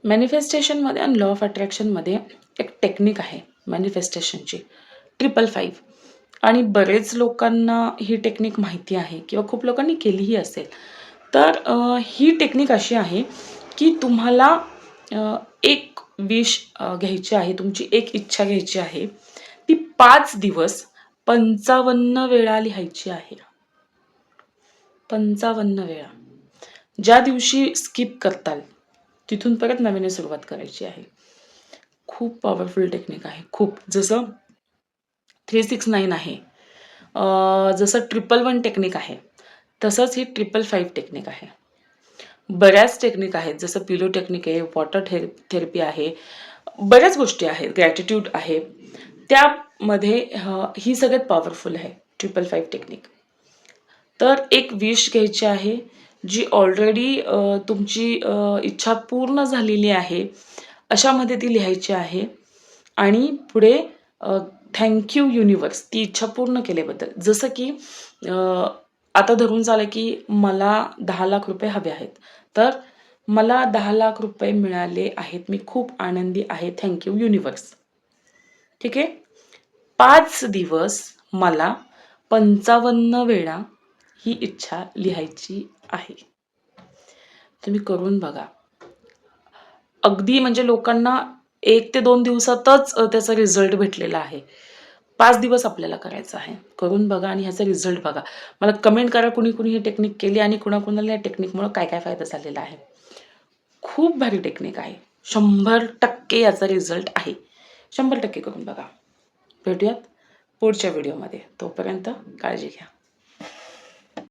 मॅनिफेस्टेशनमध्ये आणि law of अट्रॅक्शनमध्ये एक technique आहे मॅनिफेस्टेशनची 555. आणि बरेच लोकांना ही टेक्निक माहिती आहे किंवा खूप लोकांनी केलीही असेल. तर ही टेक्निक अशी आहे की तुम्हाला एक विश घ्यायची आहे, तुमची एक इच्छा घ्यायची आहे. ती 5 दिवस 55 वेळा लिहायची आहे. 55 वेळा. ज्या दिवशी स्किप करताल तिथून परत नव्याने सुरुवात करायची आहे. खूप पॉवरफुल टेक्निक आहे. खूप. जसं 369 आहे, जसं 111 टेक्निक आहे, तसंच ही 555 टेक्निक आहे. बऱ्याच टेक्निक आहेत, जसं पिलो टेक्निक आहे, वॉटर थेरपी आहे, बऱ्याच गोष्टी आहेत, ग्रॅटिट्यूड आहे. त्यामध्ये ही सगळ्यात पॉवरफुल आहे 555 टेक्निक. तर एक विश घ्यायची आहे जी ऑलरेडी तुमची इच्छा पूर्ण झालेली आहे अशामध्ये ती लिहायची आहे. आणि पुढे थँक्यू युनिवर्स ती इच्छा पूर्ण केल्याबद्दल. जसं की आता धरून चालेल की मला 10 लाख रुपये हवे आहेत, तर मला 10 लाख रुपये मिळाले आहेत, मी खूप आनंदी आहे, थँक्यू युनिवर्स. ठीक आहे. 5 दिवस मला 55 वेळा ही इच्छा लिहायची आहे. तुम्ही करून बघा. अगदी म्हणजे लोकांना 1 ते 2 दिवसातच त्याचा रिझल्ट भेटलेला आहे. 5 दिवस आपल्याला करायचं आहे. करून बघा आणि ह्याचा रिझल्ट बघा. मला कमेंट करा कुणी ही टेक्निक केली आणि कुणाकुणाला या टेक्निकमुळे काय काय फायदा झालेला आहे. खूप भारी टेक्निक आहे. 100% याचा रिझल्ट आहे. 100% करून बघा. भेटूयात पुढच्या व्हिडिओमध्ये. तोपर्यंत काळजी घ्या.